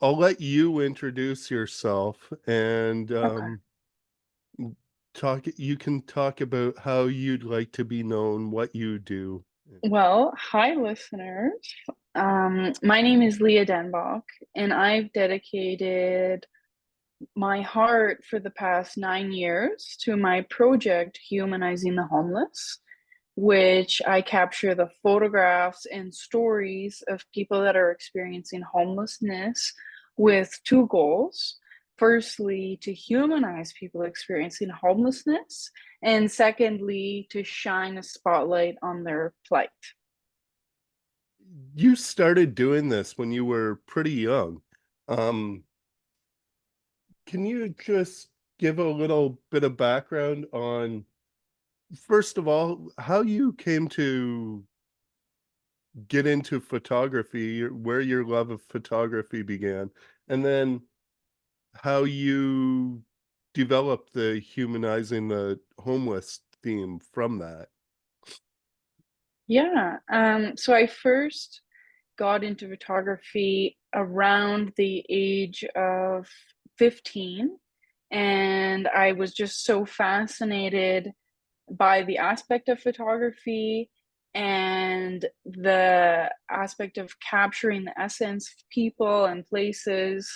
I'll let you introduce yourself and Okay. you can talk about how you'd like to be known, what you do. Well, hi, listeners. My name is Leah Denbach, and I've dedicated my heart for the past 9 years to my project, Humanizing the Homeless, which I capture the photographs and stories of people that are experiencing homelessness with two goals. Firstly, to humanize people experiencing homelessness, and secondly, to shine a spotlight on their plight. You started doing this when you were pretty young. Um, can you just give a little bit of background on, first of all, how you came to get into photography, where your love of photography began, and then how you developed the humanizing the homeless theme from that? Yeah, so I first got into photography around the age of 15, and I was just so fascinated by the aspect of photography and the aspect of capturing the essence of people and places.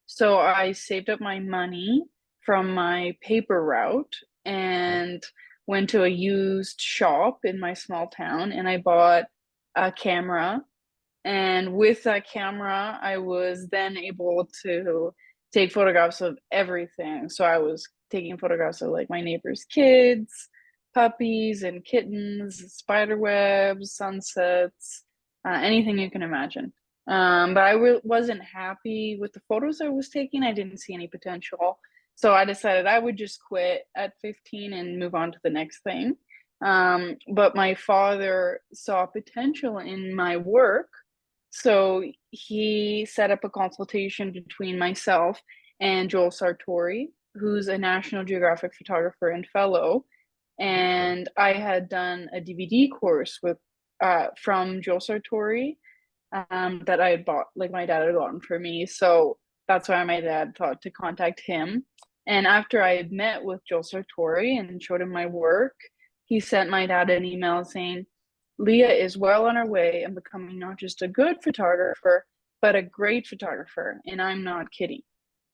So I saved up my money from my paper route and went to a used shop in my small town and I bought a camera. And with that camera, I was then able to take photographs of everything. So I was taking photographs of like my neighbor's kids, puppies and kittens, spider webs, sunsets, anything you can imagine. But wasn't happy with the photos I was taking. I didn't see any potential. So I decided I would just quit at 15 and move on to the next thing. But my father saw potential in my work, so he set up a consultation between myself and Joel Sartori, who's a National Geographic photographer and fellow. Okay. And I had done a DVD course with from Joel Sartori, that I had bought, like my dad had gotten for me. So that's why my dad thought to contact him. And after I had met with Joel Sartori and showed him my work, he sent my dad an email saying, Leah is well on her way and becoming not just a good photographer, but a great photographer. And I'm not kidding.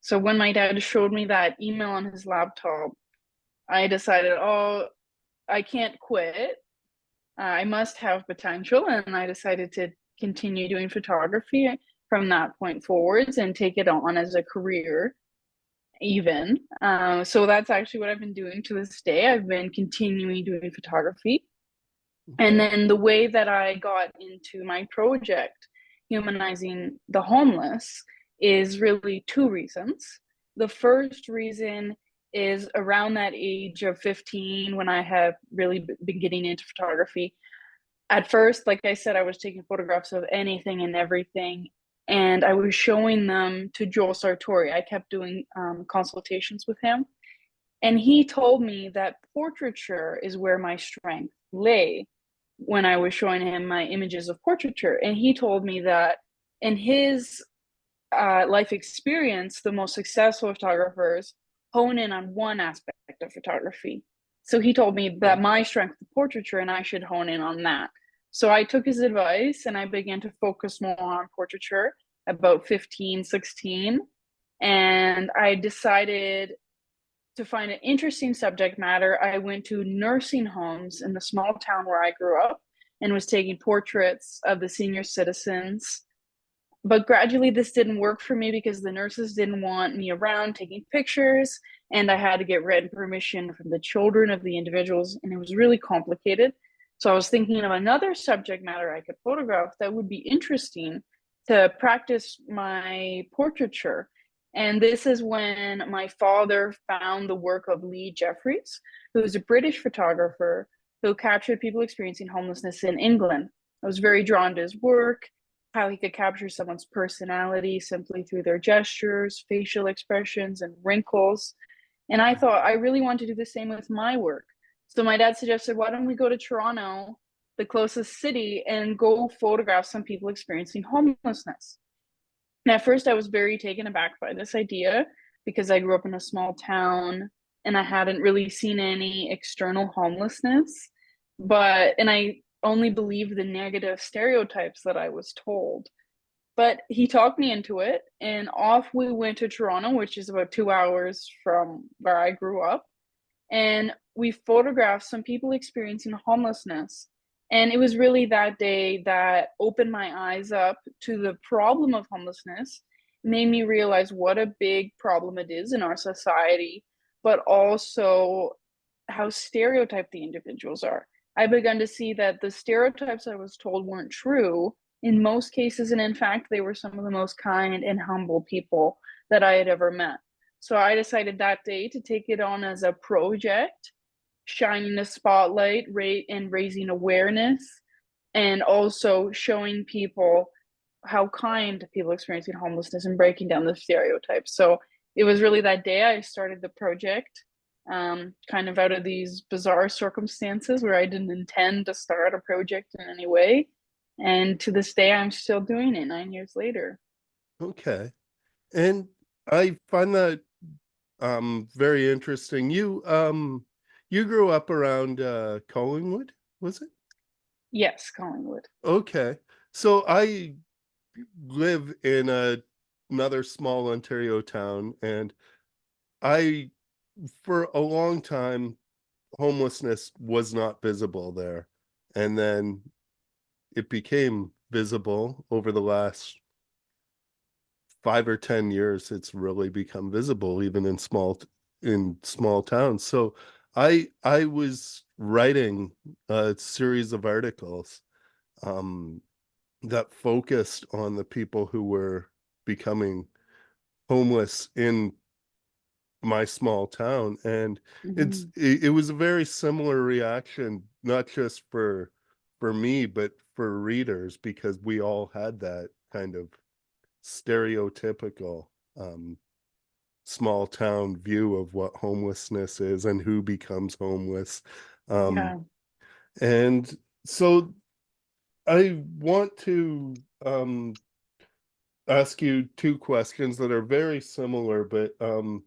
So when my dad showed me that email on his laptop, I decided, oh, I can't quit. I must have potential. And I decided to continue doing photography from that point forwards and take it on as a career, even. So that's actually what I've been doing to this day. I've been continuing doing photography. And Okay. then the way that I got into my project, Humanizing the Homeless, is really two reasons. The first reason is around that age of 15 when I have really been getting into photography. At first, like I said, I was taking photographs of anything and everything, and I was showing them to Joel Sartori. I kept doing consultations with him, and he told me that portraiture is where my strength lay when I was showing him my images of portraiture. And he told me that in his life experience, the most successful photographers hone in on one aspect of photography. So he told me that Okay. my strength is portraiture and I should hone in on that. So I took his advice and I began to focus more on portraiture about 15, 16. And I decided to find an interesting subject matter. I went to nursing homes in the small town where I grew up and was taking portraits of the senior citizens. But gradually, this didn't work for me because the nurses didn't want me around taking pictures, and I had to get written permission from the children of the individuals, and it was really complicated. So I was thinking of another subject matter I could photograph that would be interesting to practice my portraiture. And this is when my father found the work of Lee Jeffries, who's a British photographer who captured people experiencing homelessness in England. I was very drawn to his work, how he could capture someone's personality simply through their gestures, facial expressions, and wrinkles. And I thought I really want to do the same with my work. So my dad suggested, why don't we go to Toronto, the closest city, and go photograph some people experiencing homelessness? And at first, I was very taken aback by this idea because I grew up in a small town and I hadn't really seen any external homelessness. And I only believed the negative stereotypes that I was told. But he talked me into it, and off we went to Toronto, which is about 2 hours from where I grew up, and we photographed some people experiencing homelessness. And it was really that day that opened my eyes up to the problem of homelessness, made me realize what a big problem it is in our society, but also how stereotyped the individuals are. I began to see that the stereotypes I was told weren't true in most cases, and in fact, they were some of the most kind and humble people that I had ever met. So I decided that day to take it on as a project, shining a spotlight, and raising awareness, and also showing people how kind people experiencing homelessness and breaking down the stereotypes. So it was really that day I started the project, kind of out of these bizarre circumstances where I didn't intend to start a project in any way. And to this day, I'm still doing it 9 years later. Okay. And I find that very interesting. You grew up around Collingwood, was it? Yes, Collingwood. Okay. So I live in another small Ontario town, and I for a long time homelessness was not visible there. And then it became visible over the last 5 or 10 years. It's really become visible even in small towns. So I was writing a series of articles um that focused on the people who were becoming homeless in my small town, and Mm-hmm. it was a very similar reaction, not just for me but for readers, because we all had that kind of stereotypical um small town view of what homelessness is and who becomes homeless. um Yeah. and so I want to ask you two questions that are very similar, but um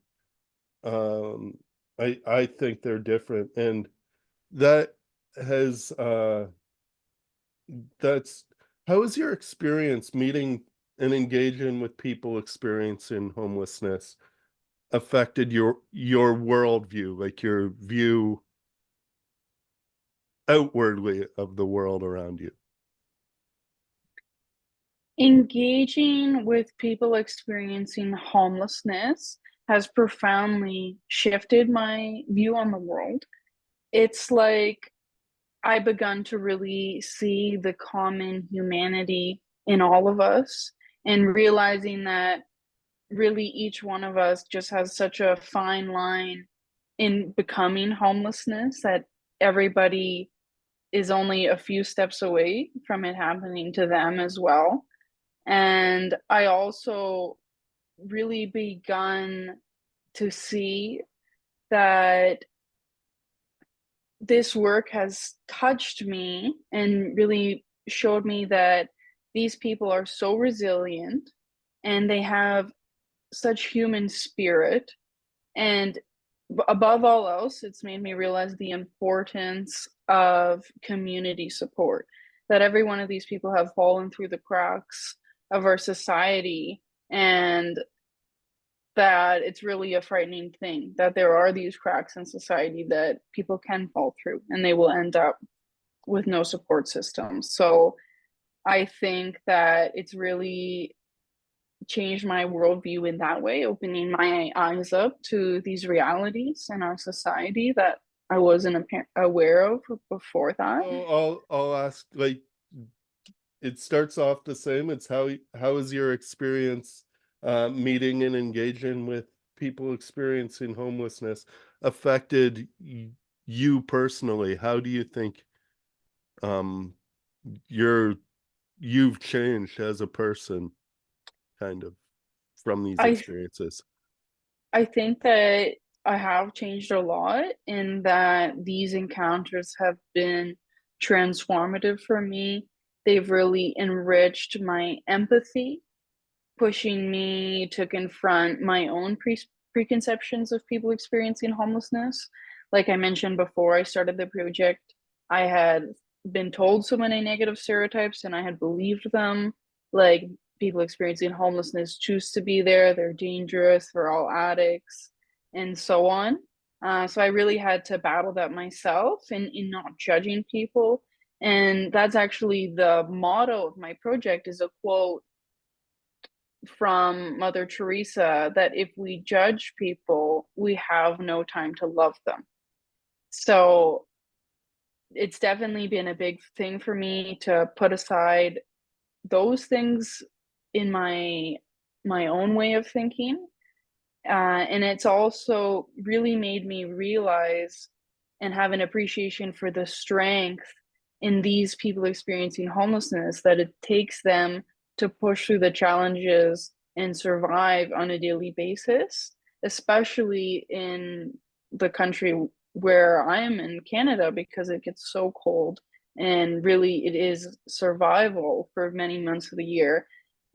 I think they're different, and that has that's how has your experience meeting and engaging with people experiencing homelessness affected your worldview, like your view outwardly of the world around you? Engaging with people experiencing homelessness has profoundly shifted my view on the world. It's like I begun to really see the common humanity in all of us and realizing that really each one of us just has such a fine line in becoming homelessness that everybody is only a few steps away from it happening to them as well. And I also really begun to see that this work has touched me and really showed me that these people are so resilient and they have such human spirit. And above all else, it's made me realize the importance of community support, that every one of these people have fallen through the cracks of our society, and that it's really a frightening thing that there are these cracks in society that people can fall through and they will end up with no support system. So I think that it's really changed my worldview in that way, opening my eyes up to these realities in our society that I wasn't aware of before that. So I'll ask, like, it starts off the same. It's how is your experience meeting and engaging with people experiencing homelessness affected you personally? How do you think um you're you've changed as a person, kind of, from these I experiences? I think that I have changed a lot in that these encounters have been transformative for me. They've really enriched my empathy pushing me to confront my own preconceptions of people experiencing homelessness. Like I mentioned before I started the project, I had been told so many negative stereotypes and I had believed them. Like people experiencing homelessness choose to be there, they're dangerous, they're all addicts, and so on. So I really had to battle that myself in not judging people. And that's actually the motto of my project is a quote from Mother Teresa that if we judge people, we have no time to love them. So it's definitely been a big thing for me to put aside those things in my own way of thinking. And it's also really made me realize and have an appreciation for the strength in these people experiencing homelessness that it takes them to push through the challenges and survive on a daily basis, especially in the country where I am in Canada because it gets so cold and really it is survival for many months of the year.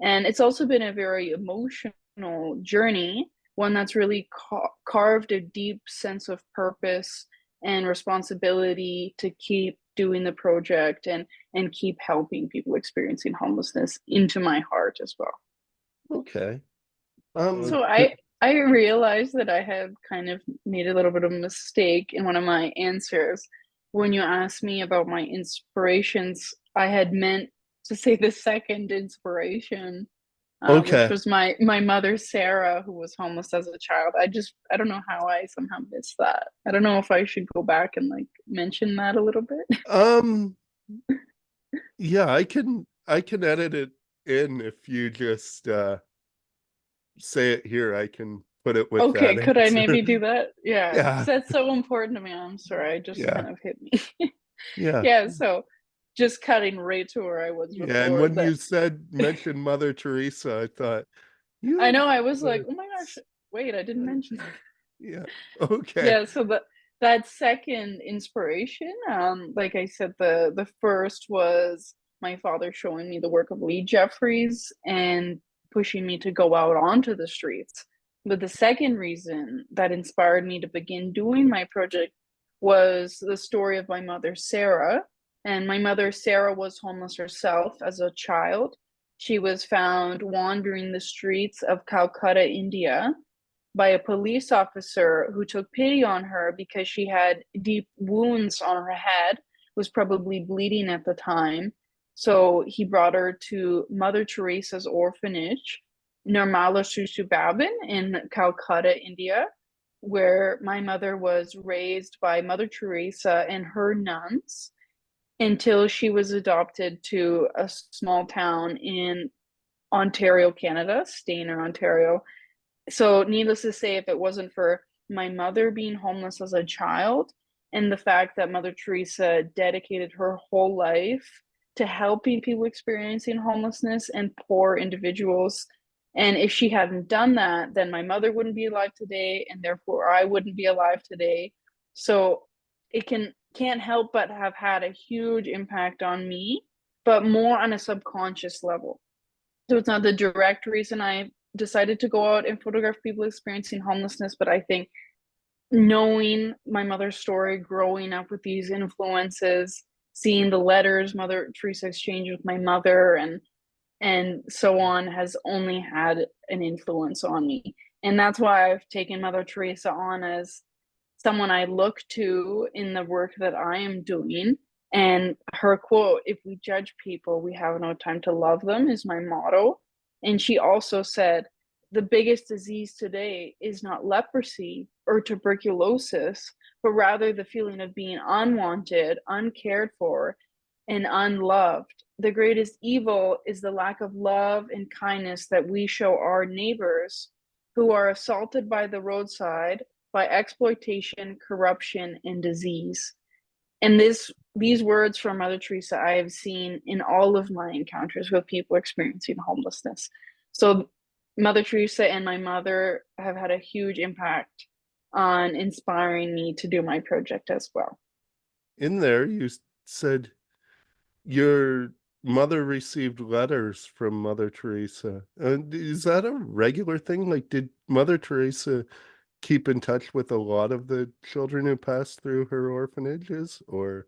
And it's also been a very emotional journey, one that's really carved a deep sense of purpose and responsibility to keep doing the project and keep helping people experiencing homelessness into my heart as well. Okay. So I realized that I had kind of made a little bit of a mistake in one of my answers. When you asked me about my inspirations, I had meant to say the second inspiration, which Okay. was my mother Sarah, who was homeless as a child. I don't know how I somehow missed that. I don't know if I should go back and like mention that a little bit. Um, yeah, I can edit it in if you just say it here. I can put it with Okay, that could I answer. maybe do that? Yeah, because Yeah. that's so important to me. I'm sorry, it just Yeah. kind of hit me. Yeah. Yeah, so just cutting right to where I was Yeah. And before when that. you mentioned Mother Teresa, I thought I you know I was like, uh, oh my gosh, wait, I didn't mention that. yeah. Okay. Yeah, so that second inspiration, like I said, the first was my father showing me the work of Lee Jeffries and pushing me to go out onto the streets. But the second reason that inspired me to begin doing my project was the story of my mother Sarah. And my mother Sarah was homeless herself as a child. She was found wandering the streets of Calcutta, India, by a police officer who took pity on her because she had deep wounds on her head, was probably bleeding at the time. So he brought her to Mother Teresa's orphanage, Nirmala Susubabin in Calcutta, India, where my mother was raised by Mother Teresa and her nuns until she was adopted to a small town in Ontario, Canada, Stayner, Ontario. So, needless to say, if it wasn't for my mother being homeless as a child and the fact that Mother Teresa dedicated her whole life to helping people experiencing homelessness and poor individuals, and if she hadn't done that, then my mother wouldn't be alive today, and therefore I wouldn't be alive today. So, it can't help but have had a huge impact on me, but more on a subconscious level. So it's not the direct reason I decided to go out and photograph people experiencing homelessness, but I think knowing my mother's story, growing up with these influences, seeing the letters Mother Teresa exchanged with my mother and so on has only had an influence on me. And that's why I've taken Mother Teresa on as someone I look to in the work that I am doing. And her quote, if we judge people, we have no time to love them, is my motto. And she also said, the biggest disease today is not leprosy or tuberculosis, but rather the feeling of being unwanted, uncared for, and unloved. The greatest evil is the lack of love and kindness that we show our neighbors who are assaulted by the roadside by exploitation, corruption, and disease. And these words from Mother Teresa I have seen in all of my encounters with people experiencing homelessness. So Mother Teresa and my mother have had a huge impact on inspiring me to do my project as well. In there, you said your mother received letters from Mother Teresa. Is that a regular thing? Like, did Mother Teresa keep in touch with a lot of the children who passed through her orphanages, or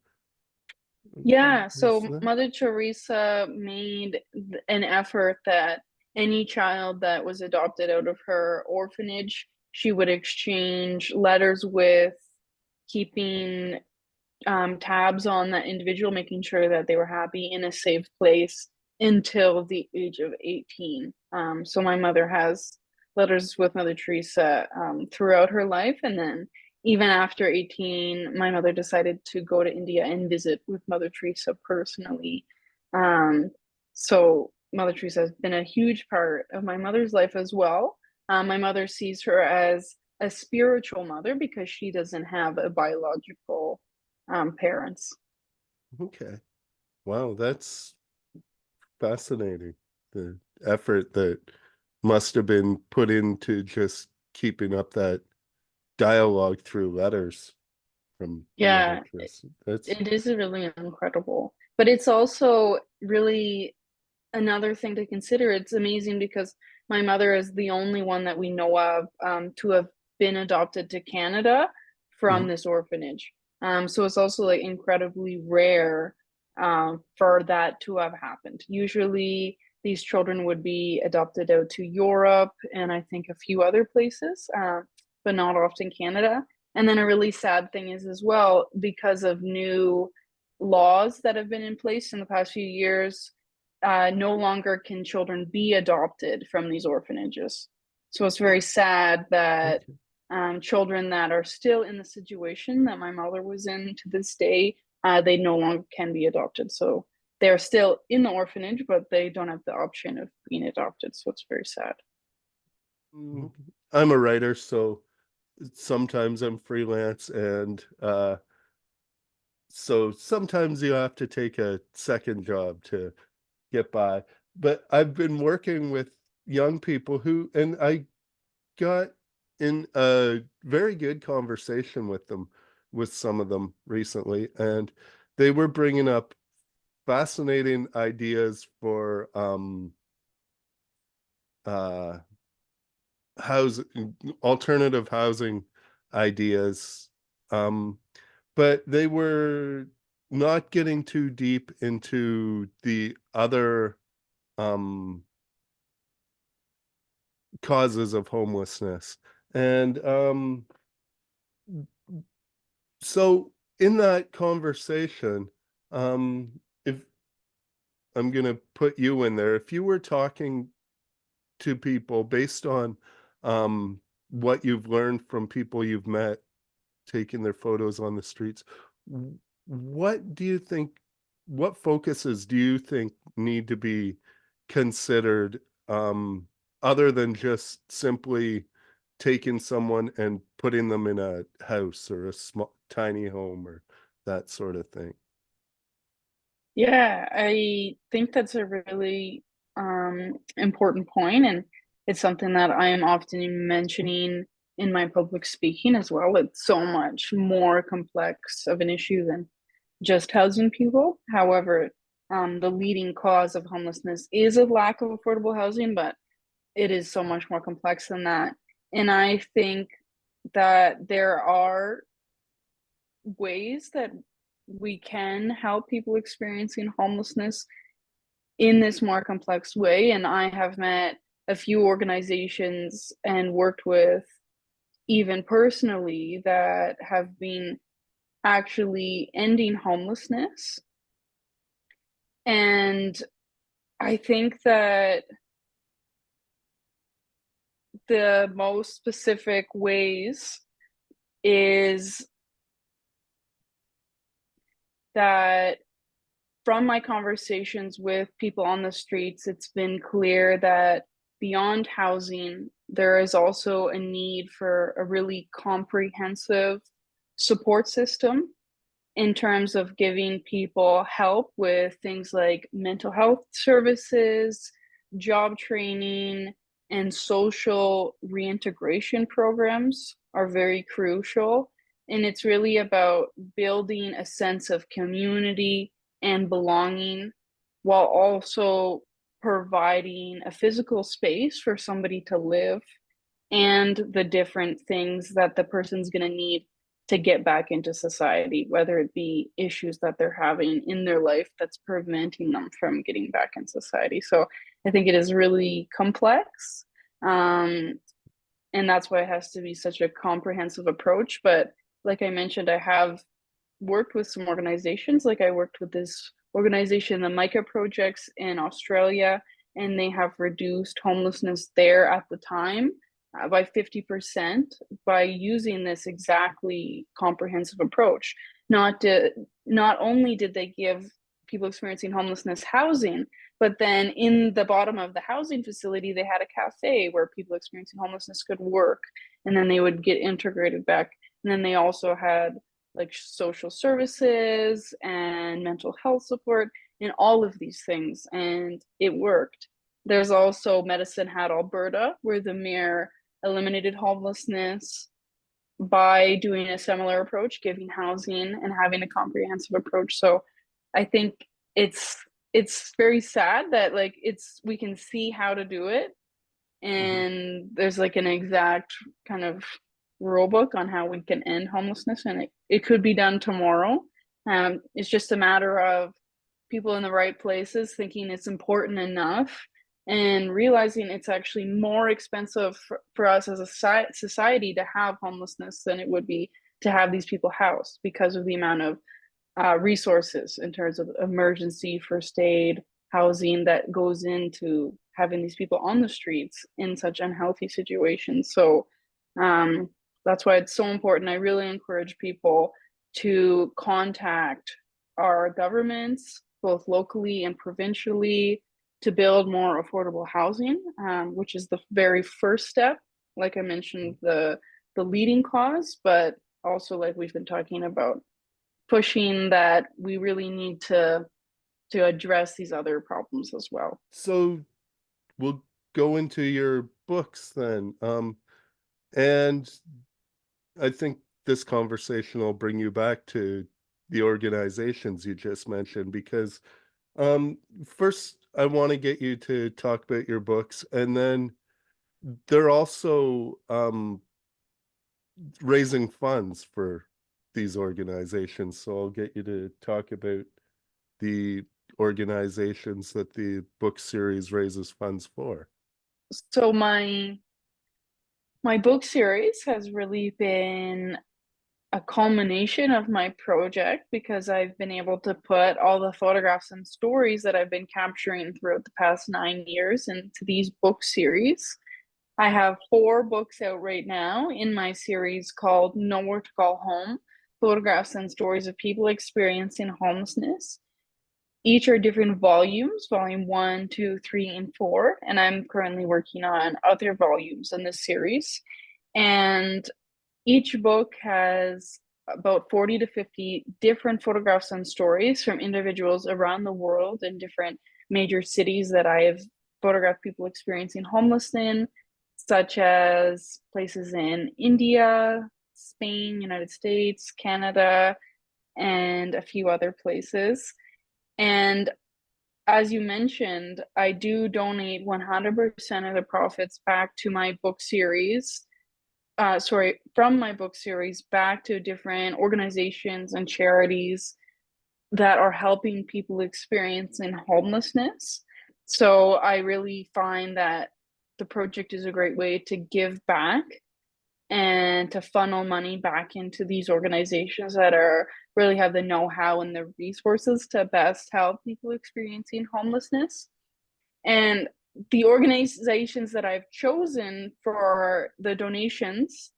Yeah, is so that? Mother Teresa made an effort that any child that was adopted out of her orphanage, she would exchange letters with, keeping tabs on that individual, making sure that they were happy in a safe place until the age of 18. So my mother has letters with Mother Teresa throughout her life. And then even after 18, my mother decided to go to India and visit with Mother Teresa personally. Um, so Mother Teresa has been a huge part of my mother's life as well. My mother sees her as a spiritual mother because she doesn't have a biological parents. Okay. Wow, that's fascinating. The effort that must have been put into just keeping up that dialogue through letters from Mother Yeah, Teresa. That's it is really incredible. But it's also really another thing to consider. It's amazing because my mother is the only one that we know of to have been adopted to Canada from Mhm. this orphanage. So it's also like incredibly rare for that to have happened. Usually, these children would be adopted out to Europe and I think a few other places, but not often Canada. And then a really sad thing is as well, because of new laws that have been in place in the past few years, no longer can children be adopted from these orphanages. So it's very sad that Okay. children that are still in the situation that my mother was in to this day, they no longer can be adopted. So they're still in the orphanage, but they don't have the option of being adopted. So it's very sad. I'm a writer, so sometimes I'm freelance, and so sometimes you have to take a second job to get by. But I've been working with young people who, and I got in a very good conversation with them, with some of them recently, and they were bringing up fascinating ideas for uh house alternative housing ideas, um but they were not getting too deep into the other um causes of homelessness. And so in that conversation, if I'm going to put you in there, if you were talking to people based on um what you've learned from people you've met taking their photos on the streets, what do you think, what focuses do you think need to be considered, other than just simply taking someone and putting them in a house or a small tiny home or that sort of thing? Yeah, I think that's a really important point, and it's something that I am often mentioning in my public speaking as well. It's so much more complex of an issue than just housing people. However, the leading cause of homelessness is a lack of affordable housing, but it is so much more complex than that. And I think that there are ways that we can help people experiencing homelessness in this more complex way. And I have met a few organizations and worked with, even personally, that have been actually ending homelessness. And I think that the most specific ways is that from my conversations with people on the streets, it's been clear that beyond housing, there is also a need for a really comprehensive support system in terms of giving people help with things like mental health services, job training, and social reintegration programs are very crucial. And it's really about building a sense of community and belonging while also providing a physical space for somebody to live and the different things that the person's going to need to get back into society, whether it be issues that they're having in their life that's preventing them from getting back in society. So I think it is really complex. And that's why it has to be such a comprehensive approach. But like I mentioned, I have worked with some organizations. Like I worked with this organization, the Micah Projects in Australia, and they have reduced homelessness there at the time by 50% by using this exactly comprehensive approach. Not only did they give people experiencing homelessness housing, but then in the bottom of the housing facility, they had a cafe where people experiencing homelessness could work, and then they would get integrated back. And then they also had like social services and mental health support and all of these things, and it worked. There's also Medicine Hat Alberta, where the mayor eliminated homelessness by doing a similar approach, giving housing and having a comprehensive approach. So I think it's very sad that like we can see how to do it, and there's like an exact kind of rule book on how we can end homelessness, and it could be done tomorrow. It's just a matter of people in the right places thinking it's important enough and realizing it's actually more expensive for us as a society to have homelessness than it would be to have these people housed, because of the amount of resources in terms of emergency first aid housing that goes into having these people on the streets in such unhealthy situations. So that's why it's so important. I really encourage people to contact our governments, both locally and provincially, to build more affordable housing, which is the very first step. Like I mentioned, the leading cause, but also like we've been talking about, pushing that we really need to address these other problems as well. So we'll go into your books then. And I think this conversation will bring you back to the organizations you just mentioned, because first I want to get you to talk about your books, and then they're also raising funds for these organizations. So I'll get you to talk about the organizations that the book series raises funds for. So my book series has really been a culmination of my project, because I've been able to put all the photographs and stories that I've been capturing throughout the past 9 years into these book series. I have 4 books out right now in my series called Nowhere to Call Home: Photographs and Stories of People Experiencing Homelessness. Each are different volumes, volume 1, 2, 3, and 4, and I'm currently working on other volumes in this series. And each book has about 40 to 50 different photographs and stories from individuals around the world in different major cities that I have photographed people experiencing homelessness, such as places in India, Spain, United States, Canada, and a few other places. And as you mentioned, I do donate 100% of the profits back to my book series. From my book series back to different organizations and charities that are helping people experiencing homelessness. So I really find that the project is a great way to give back and to funnel money back into these organizations that are really have the know-how and the resources to best help people experiencing homelessness. And the organizations that I've chosen for the donations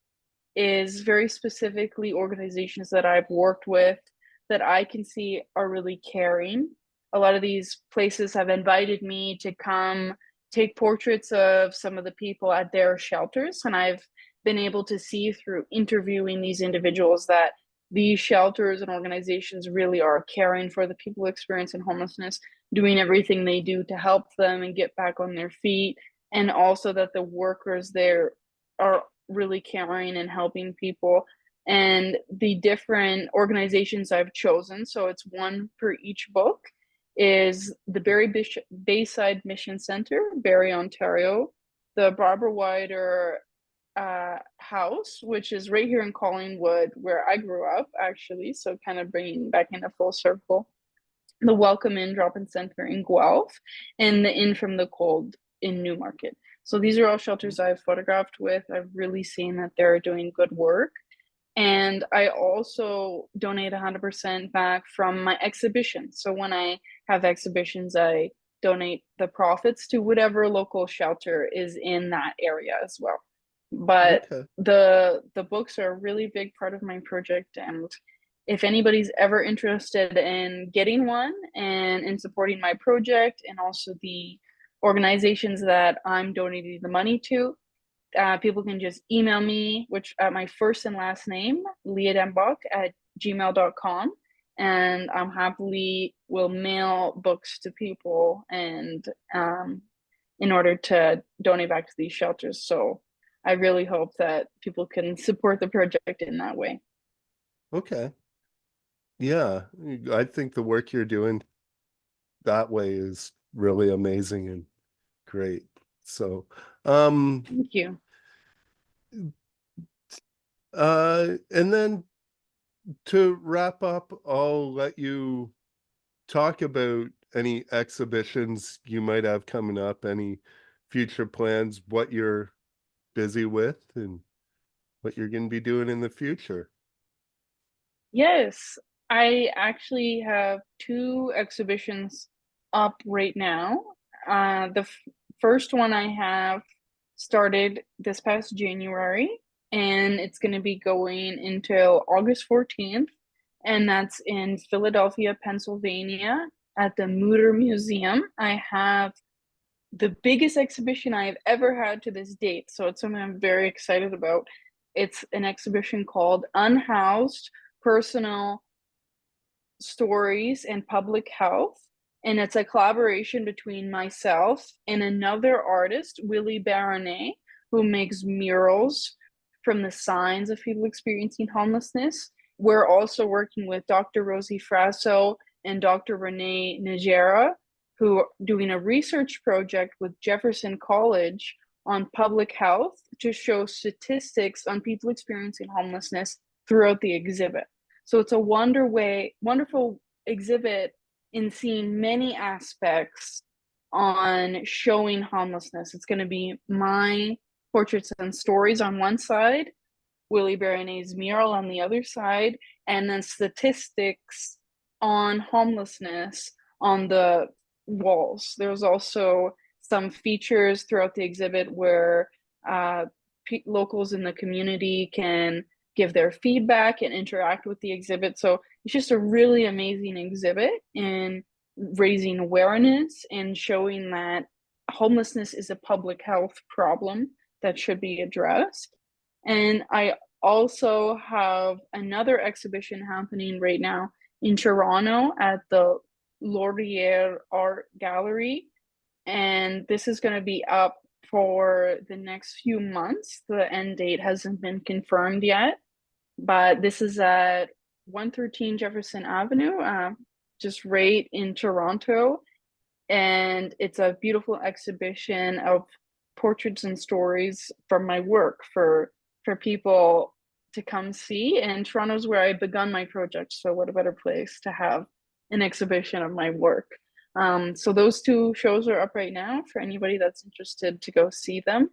is very specifically organizations that I've worked with that I can see are really caring. A lot of these places have invited me to come take portraits of some of the people at their shelters, and I've been able to see through interviewing these individuals that these shelters and organizations really are caring for the people experiencing homelessness, doing everything they do to help them and get back on their feet, and also that the workers there are really caring and helping people. And the different organizations I've chosen, so it's one for each book, is the Bayside Mission Center, Barrie, Ontario, the Barbara Wider house, which is right here in Collingwood, where I grew up, actually. So kind of bringing back in a full circle. The Welcome In Drop-in Center in Guelph, and the Inn from the Cold in Newmarket. So these are all shelters I've photographed with. I've really seen that they're doing good work. And I also donate 100% back from my exhibitions. So when I have exhibitions, I donate the profits to whatever local shelter is in that area as well. But Okay. the books are a really big part of my project, and if anybody's ever interested in getting one and in supporting my project and also the organizations that I'm donating the money to, people can just email me, which my first and last name, Leah at gmail.com. And I'm happily will mail books to people and in order to donate back to these shelters. So I really hope that people can support the project in that way. Okay. Yeah, I think the work you're doing that way is really amazing and great. So, um, Thank you. and then to wrap up, I'll let you talk about any exhibitions you might have coming up, any future plans, what you're busy with, and what you're going to be doing in the future. Yes, I actually have two exhibitions up right now. The first one I have started this past January, and it's going to be going until August 14th, and that's in Philadelphia, Pennsylvania, at the Mutter Museum. I have the biggest exhibition I have ever had to this date, so it's something I'm very excited about. It's an exhibition called Unhoused: Personal Stories and Public Health. And it's a collaboration between myself and another artist, Willie Baronet, who makes murals from the signs of people experiencing homelessness. We're also working with Dr. Rosie Frasso and Dr. Renee Najera, who are doing a research project with Jefferson College on public health to show statistics on people experiencing homelessness throughout the exhibit. So it's a wonderful exhibit in seeing many aspects on showing homelessness. It's going to be my portraits and stories on one side, Willie Baronet's mural on the other side, and then statistics on homelessness on the walls. There's also some features throughout the exhibit where locals in the community can give their feedback and interact with the exhibit. So it's just a really amazing exhibit in raising awareness and showing that homelessness is a public health problem that should be addressed. And I also have another exhibition happening right now in Toronto at the Laurier Art Gallery. And this is going to be up for the next few months. The end date hasn't been confirmed yet, but this is at 113 Jefferson Avenue, just right in Toronto. And it's a beautiful exhibition of portraits and stories from my work for people to come see. And Toronto's where I begun my project, so what a better place to have an exhibition of my work. So those two shows are up right now for anybody that's interested to go see them.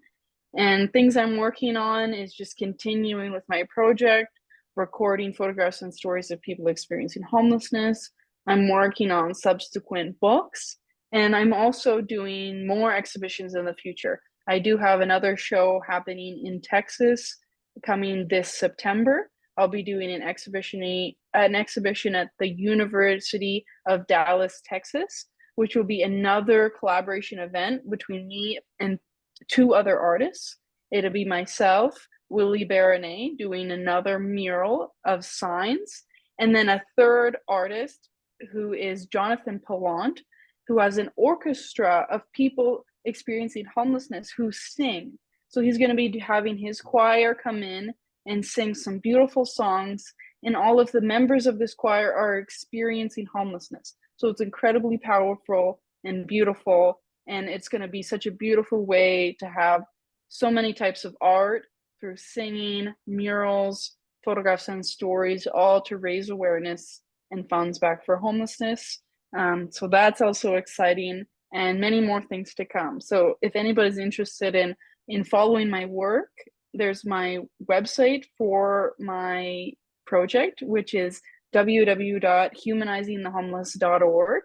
And things I'm working on is just continuing with my project, recording photographs and stories of people experiencing homelessness. I'm working on subsequent books, and I'm also doing more exhibitions in the future. I do have another show happening in Texas coming this September. I'll be doing an exhibition at the University of Dallas, Texas, which will be another collaboration event between me and two other artists. It'll be myself, Willie Baronet, doing another mural of signs, and then a third artist who is Jonathan Pallant, who has an orchestra of people experiencing homelessness who sing. So he's going to be having his choir come in and sing some beautiful songs, and all of the members of this choir are experiencing homelessness. So it's incredibly powerful and beautiful. And it's going to be such a beautiful way to have so many types of art through singing, murals, photographs, and stories, all to raise awareness and funds back for homelessness. So that's also exciting, and many more things to come. So if anybody's interested in following my work, there's my website for my project, which is www.humanizingthehomeless.org.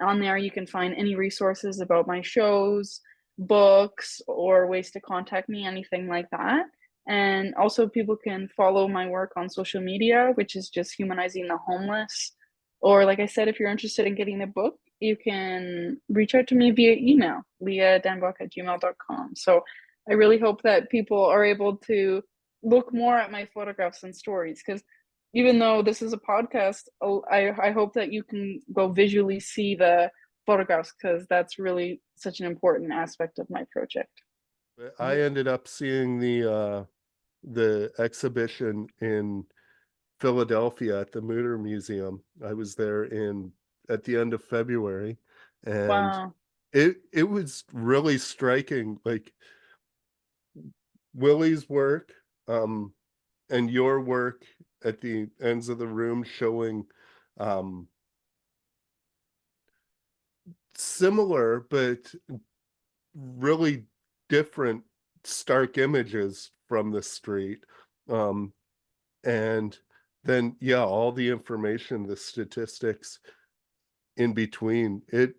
On there, you can find any resources about my shows, books, or ways to contact me, anything like that. And also, people can follow my work on social media, which is just Humanizing the Homeless. Or, like I said, if you're interested in getting a book, you can reach out to me via email, leah.danbach@gmail.com. So I really hope that people are able to look more at my photographs and stories, because even though this is a podcast, I hope that you can go visually see the photographs, because that's really such an important aspect of my project. I ended up seeing the exhibition in Philadelphia at the Mutter Museum. I was there in at the end of February, and Wow. it was really striking. Like Willie's work, and your work at the ends of the room showing um similar but really different stark images from the street. Um, and then yeah, all the information, the statistics in between. It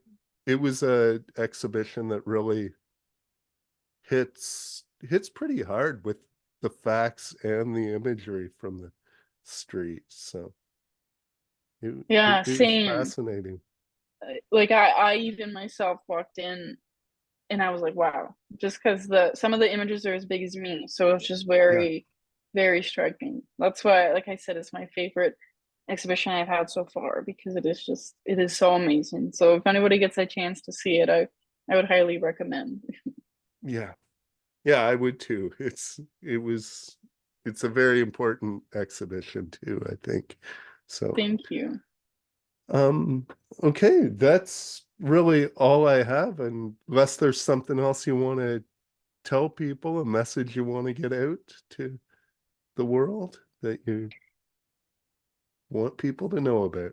was a exhibition that really hits pretty hard with the facts and the imagery from the street. So Yeah, it was same. fascinating. Like I even myself walked in and I was like, wow, just because the some of the images are as big as me. So it's just Yeah. very, very striking. That's why, like I said, it's my favorite exhibition I've had so far, because it is so amazing. So if anybody gets a chance to see it, I would highly recommend. Yeah. Yeah, I would too. It's a very important exhibition too, I think. So, Thank you. um, okay, that's really all I have. Unless there's something else you want to tell people, a message you want to get out to the world that you want people to know about.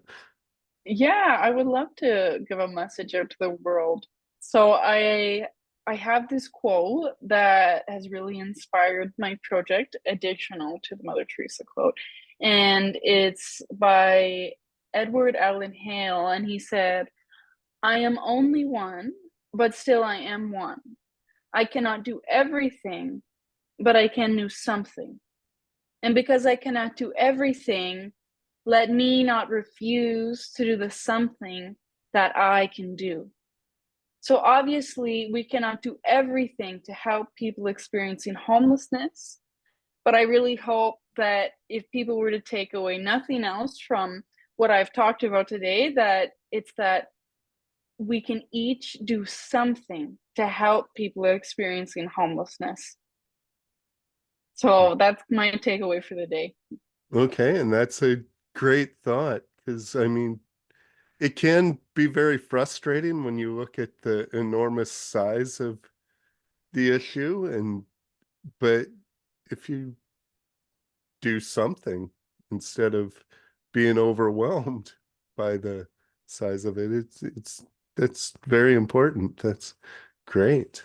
Yeah, I would love to give a message out to the world. So I have this quote that has really inspired my project, additional to the Mother Teresa quote. And it's by Edward Allan Hale, and he said, I am only one, but still I am one. I cannot do everything, but I can do something. And because I cannot do everything, let me not refuse to do the something that I can do. So obviously, we cannot do everything to help people experiencing homelessness, but I really hope that if people were to take away nothing else from what I've talked about today, that it's that we can each do something to help people experiencing homelessness. So that's my takeaway for the day. Okay, and that's a great thought because I mean, it can be very frustrating when you look at the enormous size of the issue, and but if you do something instead of being overwhelmed by the size of it, it's that's very important. That's great.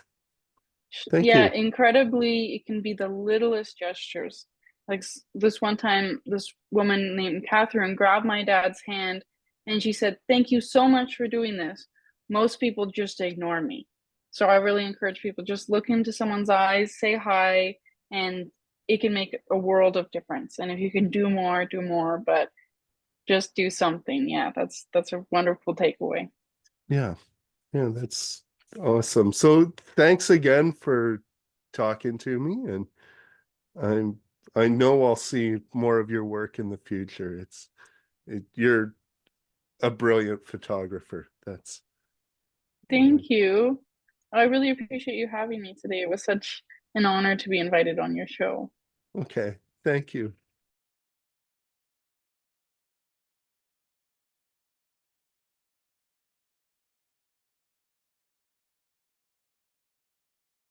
Thank Yeah, you. incredibly, it can be the littlest gestures. Like this one time, this woman named Catherine grabbed my dad's hand and she said, Thank you so much for doing this. Most people just ignore me. So I really encourage people, just look into someone's eyes, say hi, and it can make a world of difference. And if you can do more, but just do something. Yeah, that's a wonderful takeaway. Yeah, yeah, that's awesome. So thanks again for talking to me, and I'm I know I'll see more of your work in the future. You're a brilliant photographer. That's Thank you. I really appreciate you having me today. It was such an honor to be invited on your show. okay. Thank you.